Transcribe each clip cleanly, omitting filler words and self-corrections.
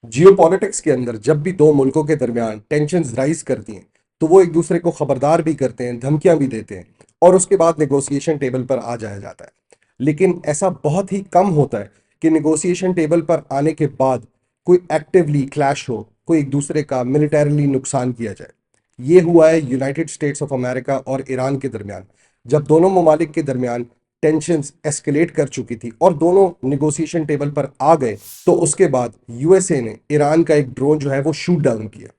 Geopolitics के अंदर जब भी दो मुल्कों के दरमियान टेंशन्स राइज करती हैं तो वो एक दूसरे को खबरदार भी करते हैं, धमकियां भी देते हैं और उसके बाद नेगोशिएशन टेबल पर आ जाया जाता है। लेकिन ऐसा बहुत ही कम होता है कि नेगोशिएशन टेबल पर आने के बाद कोई एक्टिवली क्लैश हो, कोई एक दूसरे का मिलिटरीली नुकसान किया जाए। ये हुआ है यूनाइटेड स्टेट्स ऑफ अमेरिका और ईरान के दरमियान। जब दोनों ममालिक के दरमियान टेंशन्स एस्केलेट कर चुकी थी और दोनों निगोशिएशन टेबल पर आ गए, तो उसके बाद यूएसए ने ईरान का एक ड्रोन जो है वो शूट डाउन किया।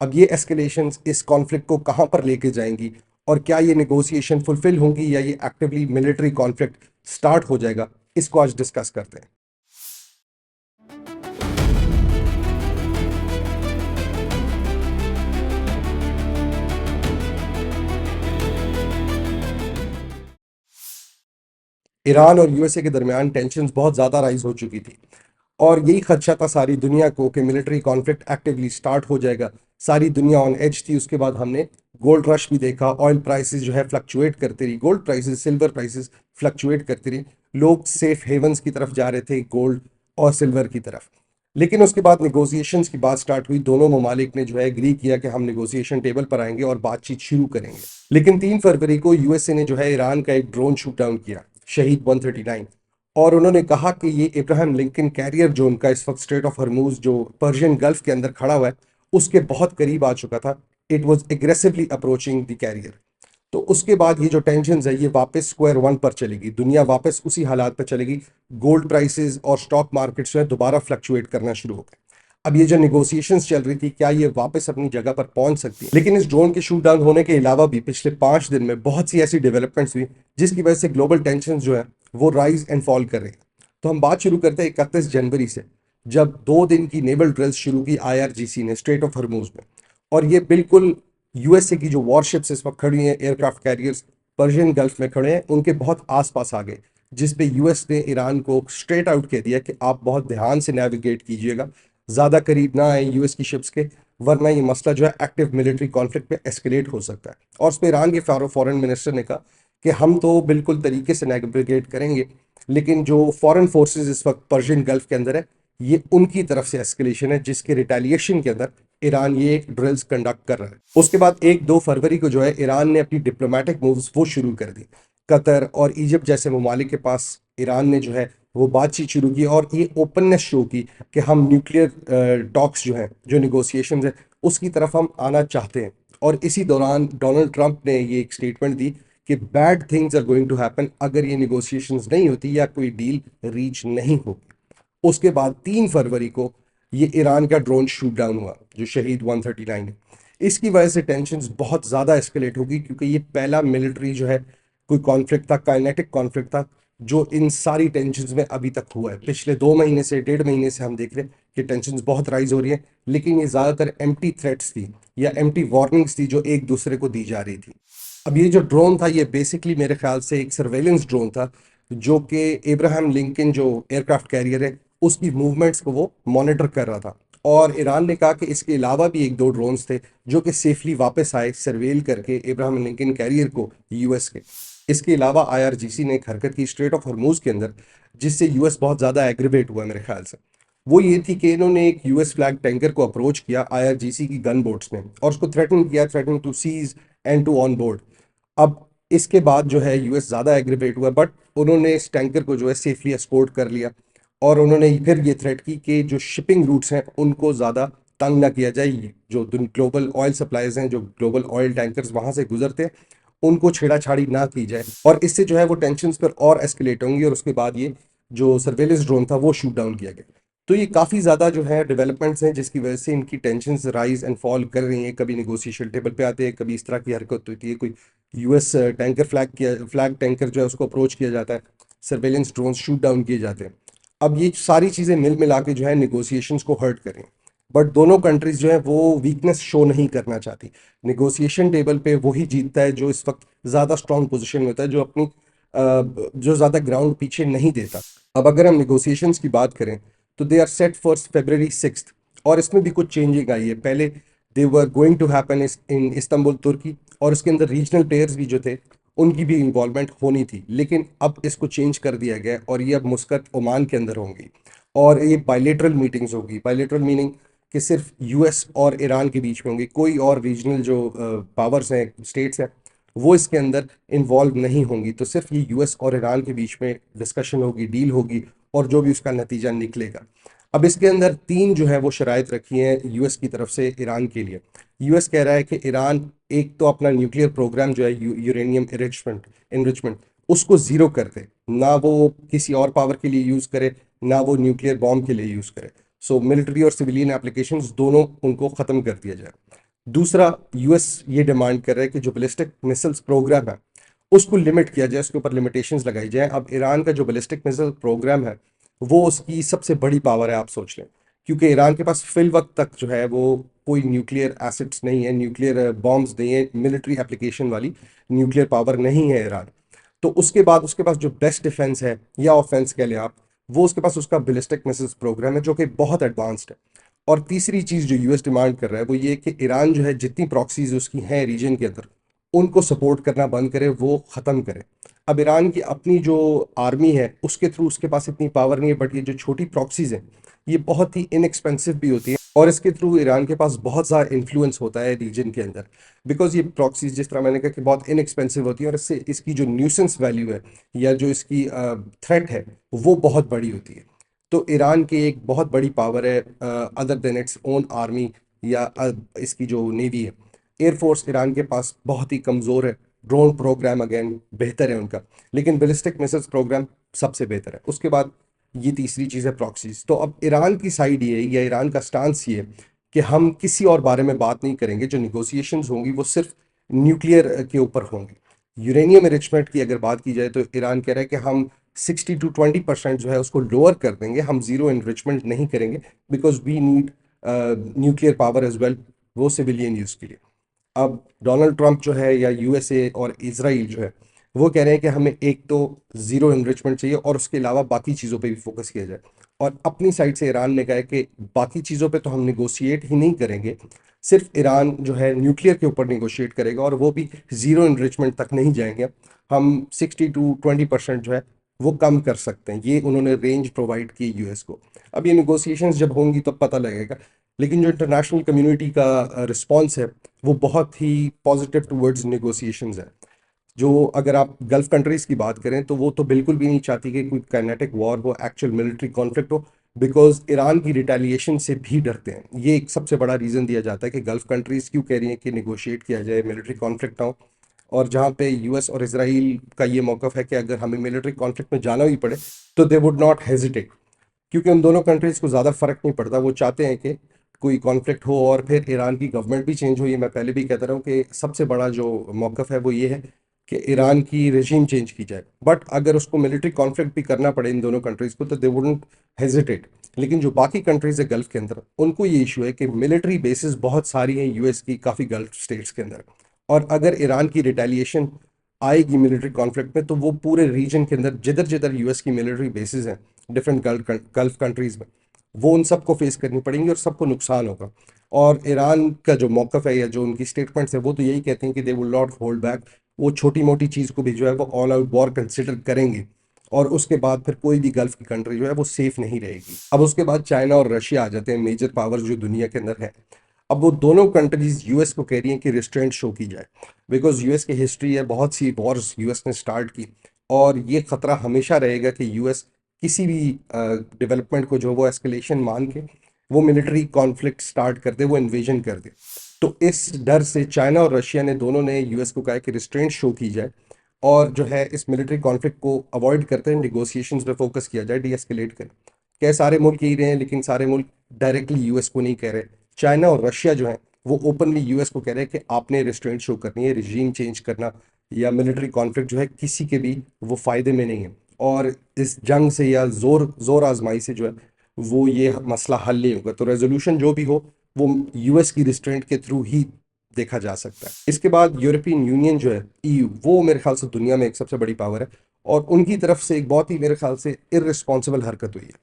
अब ये एस्केलेशंस इस कॉन्फ्लिक्ट को कहां पर लेके जाएंगी और क्या ये नेगोशिएशन फुलफिल होंगी या ये एक्टिवली मिलिट्री कॉन्फ्लिक्ट स्टार्ट हो जाएगा, इसको आज डिस्कस करते हैं। ईरान और यूएसए के दरमियान टेंशन बहुत ज़्यादा राइज हो चुकी थी और यही खदशा था सारी दुनिया को कि मिलिट्री कॉन्फ्लिक्ट एक्टिवली स्टार्ट हो जाएगा। सारी दुनिया ऑन एज थी। उसके बाद हमने गोल्ड रश भी देखा, ऑयल प्राइसेस जो है फ्लक्चुएट करती रही, gold prices silver prices fluctuate करती रही। लोग सेफ हेवंस की तरफ जा रहे थे, गोल्ड और सिल्वर की तरफ। लेकिन उसके बाद निगोसिएशंस की बात स्टार्ट हुई। दोनों ममालिक ने जो है एग्री किया कि हम निगोसिएशन टेबल पर आएंगे और बातचीत शुरू करेंगे। लेकिन 3 फरवरी को यूएसए ने जो है ईरान का एक ड्रोन शूट डाउन किया, शहीद 139। और उन्होंने कहा कि ये इब्राहिम लिंकन कैरियर जो उनका इस वक्त स्ट्रेट ऑफ हरमूज जो पर्शियन गल्फ के अंदर खड़ा हुआ है उसके बहुत करीब आ चुका था। It was aggressively approaching the carrier. तो उसके बाद ये जो टेंशन है ये वापस स्क्वायर वन पर चलेगी, दुनिया वापस उसी हालात पर चलेगी। गोल्ड प्राइसेस और स्टॉक मार्केट जो है दोबारा फ्लक्चुएट करना शुरू हो गए। अब ये जो निगोसिएशंस चल रही थी, क्या ये वापस अपनी जगह पर पहुंच सकती है? लेकिन इस ड्रोन के शूट डाउन होने के अलावा भी पिछले 5 दिन में बहुत सी ऐसी डेवलपमेंट्स हुई जिसकी वजह से ग्लोबल टेंशन जो है वो राइज एंड फॉल कर रही है। तो हम बात शुरू करते हैं 31 जनवरी से, जब 2 दिन की नेवल ड्रिल्स शुरू की आईआरजीसी ने स्ट्रेट ऑफ हरमूज में। और ये बिल्कुल यूएसए की जो वॉरशिप्स इस वक्त खड़ी हैं, एयरक्राफ्ट कैरियर्स पर्शियन गल्फ में खड़े हैं, उनके बहुत आसपास आ गए। जिस पे यूएस ने ईरान को स्ट्रेट आउट कह दिया कि आप बहुत ध्यान से नेविगेट कीजिएगा, ज़्यादा करीब ना आए यूएस की शिप्स के, वरना ये मसला जो है एक्टिव मिलिट्री कॉन्फ्लिक्ट पे एस्केलेट हो सकता है। और उस पर ईरान के फॉरेन मिनिस्टर ने कहा कि हम तो बिल्कुल तरीके से नेविगेट करेंगे, लेकिन जो फॉरेन फोर्सेस इस वक्त पर्शियन गल्फ के अंदर है, ये उनकी तरफ से एस्केलेशन है, जिसके रिटेलिएशन के अंदर ईरान ये एक ड्रिल्स कंडक्ट कर रहा है। उसके बाद 1-2 फरवरी को जो है ईरान ने अपनी डिप्लोमेटिक मूव्स वो शुरू कर दी। कतर और इजिप्ट जैसे ममालिक के पास ईरान ने जो है वो बातचीत शुरू की और ये ओपननेस शो की कि हम न्यूक्लियर टॉक्स जो है, जो निगोसिएशन है, उसकी तरफ हम आना चाहते हैं। और इसी दौरान डोनाल्ड ट्रंप ने ये एक स्टेटमेंट दी कि bad things are going to happen अगर ये निगोसिएशंस नहीं होती या कोई डील रीच नहीं होगी। उसके बाद 3 फरवरी को ये ईरान का ड्रोन शूट डाउन हुआ जो शहीद 139 है। इसकी वजह से टेंशन बहुत ज़्यादा एस्केलेट होगी, क्योंकि ये पहला मिलिट्री जो है कोई कॉन्फ्लिक्ट था, काइनेटिक कॉन्फ्लिक्ट था, जो इन सारी टेंशन में अभी तक हुआ है। पिछले 2 महीने से, 1.5 महीने से हम देख रहे हैं कि टेंशन बहुत राइज हो रही है। लेकिन ये ज़्यादातर एम्प्टी थ्रेट्स थी या एम्प्टी वार्निंग्स थी जो एक दूसरे को दी जा रही थी। अब ये जो ड्रोन था ये बेसिकली मेरे ख्याल से एक सर्वेलेंस ड्रोन था, जो कि इब्राहिम लिंकन जो एयरक्राफ्ट कैरियर है उसकी मूवमेंट्स को वो मॉनिटर कर रहा था। और ईरान ने कहा कि इसके अलावा भी 1-2 ड्रोन्स थे जो कि सेफली वापस आए सर्वेल करके इब्राहिम लिंकन कैरियर को यूएस के। इसके अलावा आईआरजीसी ने एक हरकत की स्ट्रेट ऑफ हरमूज के अंदर, जिससे यूएस बहुत ज़्यादा एग्रीवेट हुआ मेरे ख्याल से। वो ये थी कि इन्होंने एक यूएस फ्लैग टैंकर को अप्रोच किया आईआरजीसी की गन बोट्स ने और उसको थ्रेटन किया, threaten to seize and to on board. अब इसके बाद जो है यूएस ज़्यादा एग्रीवेट हुआ, बट उन्होंने इस टैंकर को जो है सेफली एस्कोर्ट कर लिया। और उन्होंने फिर ये थ्रेट की कि जो शिपिंग रूट्स हैं उनको ज़्यादा तंग ना किया जाए। जो ग्लोबल ऑयल सप्लाईज हैं, जो ग्लोबल ऑयल टैंकर्स वहाँ से गुजरते हैं, उनको छेड़ाछाड़ी ना की जाए। और इससे जो है वो टेंशन्स पर और एस्केलेट होंगी। और उसके बाद ये जो सर्वेलेंस ड्रोन था वो शूट डाउन किया गया। तो ये काफ़ी ज़्यादा जो है डेवलपमेंट्स हैं जिसकी वजह से इनकी टेंशन्स राइज एंड फॉल कर रही हैं। कभी निगोशिएशन टेबल पे आते हैं, कभी इस तरह की हरकत होती है, कोई यूएस टैंकर फ्लैग टैंकर जो है उसको अप्रोच किया जाता है, सर्वेलेंस ड्रोन शूट डाउन किए जाते हैं। अब ये सारी चीज़ें मिल मिला के जो है निगोसिएशंस को हर्ट करें। बट दोनों कंट्रीज जो है वो वीकनेस शो नहीं करना चाहती। निगोसिएशन टेबल पे वही जीतता है जो इस वक्त ज़्यादा स्ट्रॉन्ग पोजीशन में होता है, जो अपनी जो ज़्यादा ग्राउंड पीछे नहीं देता। अब अगर हम निगोसिएशंस की बात करें तो they are set for February 6। और इसमें भी कुछ चेंजिंग आई है। पहले they were going to happen in Istanbul Turkey, और उसके अंदर रीजनल प्लेयर्स भी जो थे उनकी भी इन्वॉल्वमेंट होनी थी। लेकिन अब इसको चेंज कर दिया गया और ये अब मुस्कत ओमान के अंदर होंगी। और ये बायलेटरल मीटिंग्स होगी। बायलेटरल मीनिंग कि सिर्फ यूएस और ईरान के बीच में होंगी, कोई और रीजनल जो पावर्स हैं, स्टेट्स हैं, वो इसके अंदर इन्वॉल्व नहीं होंगी। तो सिर्फ ये यूएस और ईरान के बीच में डिस्कशन होगी, डील होगी, और जो भी उसका नतीजा निकलेगा। अब इसके अंदर तीन जो है वो शराइत रखी हैं यूएस की तरफ से ईरान के लिए। यूएस कह रहा है कि ईरान एक तो अपना न्यूक्लियर प्रोग्राम जो है, यूरेनियम इनरिचमेंट उसको ज़ीरो कर दे, ना वो किसी और पावर के लिए यूज़ करे, ना वो न्यूक्लियर बॉम्ब के लिए यूज़ करे। सो मिलिट्री और सिविलियन एप्लीकेशंस दोनों उनको ख़त्म कर दिया जाए। दूसरा, यूएस ये डिमांड कर रहा है कि जो बैलिस्टिक मिसाइल्स प्रोग्राम है उसको लिमिट किया जाए, उसके ऊपर लिमिटेशंस लगाई जाए। अब ईरान का जो बैलिस्टिक मिसाइल प्रोग्राम है वो उसकी सबसे बड़ी पावर है, आप सोच लें, क्योंकि ईरान के पास फिल वक्त तक जो है वो कोई न्यूक्लियर एसिड्स नहीं है, न्यूक्लियर बॉम्ब्स नहीं है, मिलिट्री एप्लीकेशन वाली न्यूक्लियर पावर नहीं है ईरान। तो उसके बाद उसके पास जो बेस्ट डिफेंस है या ऑफेंस कह लें आप, वो उसके पास उसका बैलिस्टिक मिसाइल्स प्रोग्राम है जो कि बहुत एडवांस्ड है। और तीसरी चीज़ जो यूएस डिमांड कर रहा है वो ये कि ईरान जो है जितनी प्रॉक्सीज उसकी हैं रीजन के अंदर, उनको सपोर्ट करना बंद करे, वो ख़त्म करे। अब ईरान की अपनी जो आर्मी है उसके थ्रू उसके पास इतनी पावर नहीं है, बट ये जो छोटी प्रॉक्सीज हैं ये बहुत ही इनएक्सपेंसिव भी होती है, और इसके थ्रू ईरान के पास बहुत ज़्यादा इन्फ्लुएंस होता है रीजन के अंदर। बिकॉज ये प्रॉक्सीज जिस तरह मैंने कहा कि बहुत इनएक्सपेंसिव होती है, और इससे इसकी जो न्यूसेंस वैल्यू है या जो इसकी थ्रेट है वो बहुत बड़ी होती है। तो ईरान की एक बहुत बड़ी पावर है other than its own army या इसकी जो नेवी है। एयरफोर्स ईरान के पास बहुत ही कमज़ोर है। ड्रोन प्रोग्राम अगेन बेहतर है उनका, लेकिन बैलिस्टिक मिसाइल्स प्रोग्राम सबसे बेहतर है। उसके बाद ये तीसरी चीज़ है प्रॉक्सीज। तो अब ईरान की साइड ये या ईरान का स्टांस ये कि हम किसी और बारे में बात नहीं करेंगे, जो निगोसिएशंस होंगी वो सिर्फ न्यूक्लियर के ऊपर होंगी। यूरेनियम एनरिचमेंट की अगर बात की जाए तो ईरान कह रहा है कि हम 60 to 20% जो है उसको लोअर कर देंगे, हम ज़ीरो एनरिचमेंट नहीं करेंगे, because we need nuclear power as well, वो सिविलियन यूज़ के लिए। अब डोनाल्ड ट्रंप जो है या यूएसए और इसराइल जो है वो कह रहे हैं कि हमें एक तो ज़ीरो इन्रिचमेंट चाहिए और उसके अलावा बाकी चीज़ों पे भी फोकस किया जाए। और अपनी साइड से ईरान ने कहा है कि बाकी चीज़ों पे तो हम निगोशिएट ही नहीं करेंगे, सिर्फ ईरान जो है न्यूक्लियर के ऊपर निगोशिएट करेगा, और वो भी ज़ीरो इन्रिचमेंट तक नहीं जाएंगे। हम 60 to 20% जो है वो कम कर सकते हैं, ये उन्होंने रेंज प्रोवाइड की यूएस को। अब ये निगोसिएशंस जब होंगी तब पता लगेगा। लेकिन जो इंटरनेशनल कम्युनिटी का रिस्पॉन्स है वो बहुत ही पॉजिटिव टूवर्ड्स निगोसिएशंस है। जो अगर आप गल्फ कंट्रीज़ की बात करें तो वो तो बिल्कुल भी नहीं चाहती कि कोई काइनेटिक वॉर हो, एक्चुअल मिलिट्री कॉन्फ्लिक्ट हो, बिकॉज ईरान की रिटेलिएशन से भी डरते हैं। ये एक सबसे बड़ा रीज़न दिया जाता है कि गल्फ कंट्रीज़ क्यों कह रही हैं कि निगोशिएट किया जाए, मिलिट्री कॉन्फ्लिक्ट ना हो। और जहाँ पे यूएस और इसराइल का ये मौक़िफ़ है कि अगर हमें मिलिट्री कॉन्फ्लिक्ट में जाना भी पड़े तो दे वुड नॉट हेजिटेट, क्योंकि उन दोनों कंट्रीज़ को ज़्यादा फ़र्क नहीं पड़ता। वो चाहते हैं कि कोई कॉन्फ्लिक्ट हो और फिर ईरान की गवर्नमेंट भी चेंज हो। ये मैं पहले भी कहता रहा हूँ कि सबसे बड़ा जो मौक़िफ़ है वो ये है कि ईरान की रेजीम चेंज की जाए, बट अगर उसको मिलिट्री कॉन्फ्लिक्ट भी करना पड़े इन दोनों कंट्रीज़ को तो दे वुडंट हेजिटेट। लेकिन जो बाकी कंट्रीज़ है गल्फ़ के अंदर, उनको ये इशू है कि मिलिट्री बेसिस बहुत सारी हैं यूएस की काफ़ी गल्फ़ स्टेट्स के अंदर, और अगर ईरान की रिटेलिएशन आएगी मिलिट्री कॉन्फ्लिक्ट में तो वो पूरे रीजन के अंदर जिधर जिधर यूएस की मिलिट्री बेसिस हैं डिफरेंट गल्फ कंट्रीज़ में, वो उन सबको फेस करनी पड़ेंगी और सबको नुकसान होगा। और ईरान का जो मौक़िफ़ है या जो उनकी स्टेटमेंट्स है वो तो यही कहते हैं कि they will not hold back. वो छोटी मोटी चीज़ को भी जो है वो ऑल आउट वॉर कंसिडर करेंगे, और उसके बाद फिर कोई भी गल्फ की कंट्री जो है वो सेफ नहीं रहेगी। अब उसके बाद चाइना और रशिया आ जाते हैं, मेजर पावर जो दुनिया के अंदर है। अब वो दोनों कंट्रीज यूएस को कह रही हैं कि रिस्ट्रेंट शो की जाए, बिकॉज यूएस की हिस्ट्री है, बहुत सी वॉर्स यूएस ने स्टार्ट की, और ये खतरा हमेशा रहेगा कि यूएस किसी भी डेवलपमेंट को जो वो एस्केलेशन मान के वो मिलिट्री कॉन्फ्लिक्ट स्टार्ट कर दे, वो इन्वेजन कर दे। तो इस डर से चाइना और रशिया ने दोनों ने यूएस को कहा कि रिस्ट्रेंट शो की जाए, और जो है इस मिलिट्री कॉन्फ्लिक्ट को अवॉइड करते हैं, निगोसिएशंस पे फोकस किया जाए, डी एस्केलेट करें। क्या सारे मुल्क यही रहे हैं, लेकिन सारे मुल्क डायरेक्टली यूएस को नहीं कह रहे। चाइना और रशिया जो है वो ओपनली यूएस को कह रहे हैं कि आपने रिस्ट्रेंट शो करनी है, रिजीम चेंज करना या मिलिट्री कॉन्फ्लिक्ट जो है किसी के भी वो फायदे में नहीं है, और इस जंग से या जोर जोर आजमाई से जो है वो ये मसला हल नहीं होगा। तो रेजोल्यूशन जो भी हो वो यूएस की रिस्ट्रेंट के थ्रू ही देखा जा सकता है। इसके बाद यूरोपियन यूनियन जो है ईयू, वो मेरे ख्याल से दुनिया में एक सबसे बड़ी पावर है, और उनकी तरफ से एक बहुत ही मेरे ख्याल से इररिस्पॉन्सिबल हरकत हुई है।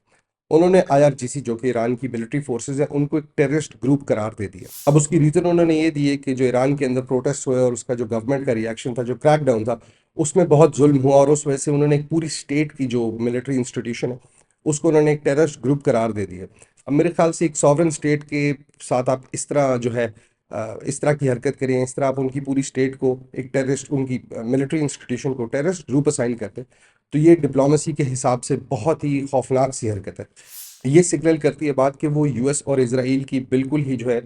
उन्होंने आईआरजीसी जो कि ईरान की मिलिट्री फोर्सेज है उनको एक टेररिस्ट ग्रुप करार दे दिया। अब उसकी रीज़न उन्होंने ये दी है कि जो ईरान के अंदर प्रोटेस्ट हुए और उसका जो गवर्नमेंट का रिएक्शन था, जो क्रैकडाउन था, उसमें बहुत जुल्म हुआ, और उस वजह से उन्होंने एक पूरी स्टेट की जो मिलिट्री इंस्टीट्यूशन है उसको उन्होंने एक टेररिस्ट ग्रुप करार दे दिया। अब मेरे ख्याल से एक सॉवरेन स्टेट के साथ आप इस तरह जो है इस तरह की हरकत करें, इस तरह आप उनकी पूरी स्टेट को एक टेररिस्ट, उनकी मिलिट्री इंस्टीट्यूशन को टेररिस्ट ग्रुप असाइन करते, तो ये डिप्लोमेसी के हिसाब से बहुत ही खौफनाक सी हरकत है। ये सिग्नल करती है बात कि वो यूएस और इसराइल की बिल्कुल ही जो है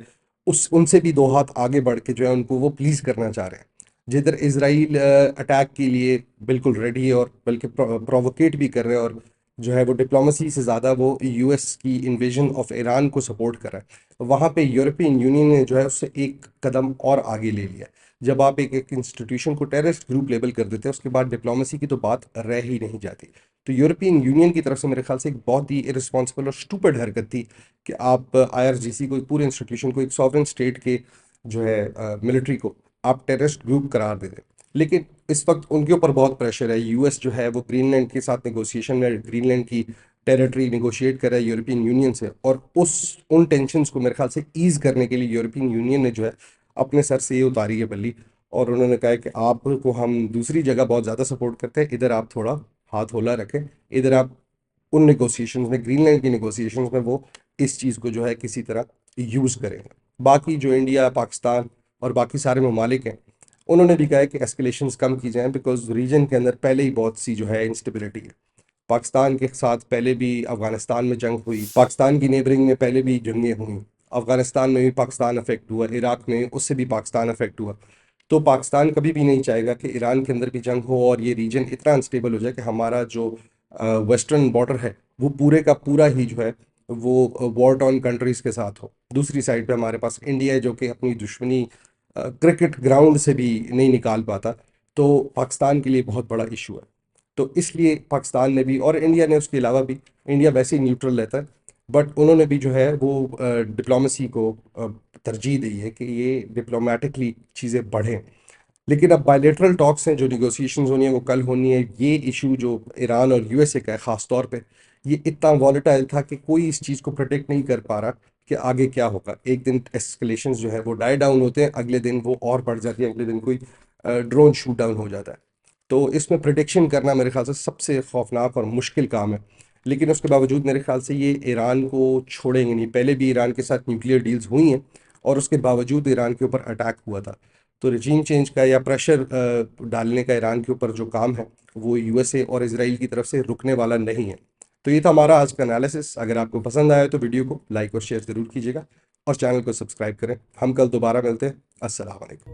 उस उनसे भी दो हाथ आगे बढ़ के जो है उनको वो प्लीज करना चाह रहे हैं। जिधर इसराइल अटैक के लिए बिल्कुल रेडी है और बल्कि प्रोवोकेट भी कर रहे हैं, और जो है वो डिप्लोमेसी से ज़्यादा वो यूएस की इन्वेजन ऑफ ईरान को सपोर्ट कर रहा है, वहाँ पे यूरोपियन यूनियन ने जो है उससे एक कदम और आगे ले लिया। जब आप एक इंस्टीट्यूशन को टेररिस्ट ग्रुप लेबल कर देते हैं, उसके बाद डिप्लोमेसी की तो बात रह ही नहीं जाती। तो यूरोपियन यूनियन की तरफ से मेरे ख्याल से एक बहुत ही इरिस्पॉन्सिबल और स्टूपिड हरकत थी कि आप आईआरजीसी को, पूरे इंस्टीट्यूशन को, एक सॉवरेन स्टेट के जो है मिलिट्री को आप टेररिस्ट ग्रुप करार दे दें। लेकिन इस वक्त उनके ऊपर बहुत प्रेशर है। यूएस जो है वो ग्रीनलैंड के साथ नेगोशिएशन में ग्रीनलैंड की टेरिटरी नेगोशिएट कर रहा है यूरोपियन यूनियन से, और उन टेंशन्स को मेरे ख्याल से ईज करने के लिए यूरोपियन यूनियन ने जो है अपने सर से ये उतारी है बल्ली, और उन्होंने कहा है कि आपको हम दूसरी जगह बहुत ज़्यादा सपोर्ट करते हैं, इधर आप थोड़ा हाथ होला रखें, इधर आप उन नेगोशिएशंस में, ग्रीनलैंड की नेगोशिएशंस में वो इस चीज़ को जो है किसी तरह यूज़ करेंगे। बाकी जो इंडिया, पाकिस्तान और बाकी सारे ममालिक हैं, उन्होंने भी कहा है कि एस्केलेशंस कम की जाएं, बिकॉज रीजन के अंदर पहले ही बहुत सी जो है इंस्टेबिलिटी है। पाकिस्तान के साथ पहले भी अफगानिस्तान में जंग हुई, पाकिस्तान की नेबरिंग में पहले भी जंगें हुई, अफगानिस्तान में भी पाकिस्तान अफेक्ट हुआ, इराक में उससे भी पाकिस्तान अफेक्ट हुआ। तो पाकिस्तान कभी भी नहीं चाहेगा कि ईरान के अंदर भी जंग हो और ये रीजन इतना अनस्टेबल हो जाए कि हमारा जो वेस्टर्न बॉर्डर है वो पूरे का पूरा ही जो है वो वॉर टॉर्न कंट्रीज के साथ हो। दूसरी साइड पे हमारे पास इंडिया है जो कि अपनी दुश्मनी क्रिकेट ग्राउंड से भी नहीं निकाल पाता, तो पाकिस्तान के लिए बहुत बड़ा इशू है। तो इसलिए पाकिस्तान ने भी और इंडिया ने, उसके अलावा भी, इंडिया वैसे ही न्यूट्रल रहता है, बट उन्होंने भी जो है वो डिप्लोमेसी को तरजीह दी है कि ये डिप्लोमेटिकली चीज़ें बढ़ें। लेकिन अब बायलेटरल टॉक्स हैं, जो निगोशिएशंस होनी है वो कल होनी है। ये इशू जो ईरान और यूएसए का है ख़ास तौर पे, ये इतना वॉलेटाइल था कि कोई इस चीज़ को प्रोटेक्ट नहीं कर पा रहा कि आगे क्या होगा। एक दिन एस्केलेशंस जो है वो डाई डाउन होते हैं, अगले दिन वो और बढ़ जाती है, अगले दिन कोई ड्रोन शूट डाउन हो जाता है। तो इसमें प्रिडिक्शन करना मेरे ख्याल से सबसे खौफनाक और मुश्किल काम है। लेकिन उसके बावजूद मेरे ख्याल से ये ईरान को छोड़ेंगे नहीं। पहले भी ईरान के साथ न्यूक्लियर डील्स हुई हैं और उसके बावजूद ईरान के ऊपर अटैक हुआ था। तो रजीम चेंज का या प्रेशर डालने का ईरान के ऊपर जो काम है वो यूएसए और इसराइल की तरफ से रुकने वाला नहीं है। तो ये था हमारा आज का एनालिसिस। अगर आपको पसंद आया तो वीडियो को लाइक और शेयर ज़रूर कीजिएगा और चैनल को सब्सक्राइब करें। हम कल दोबारा मिलते हैं। अस्सलाम वालेकुम।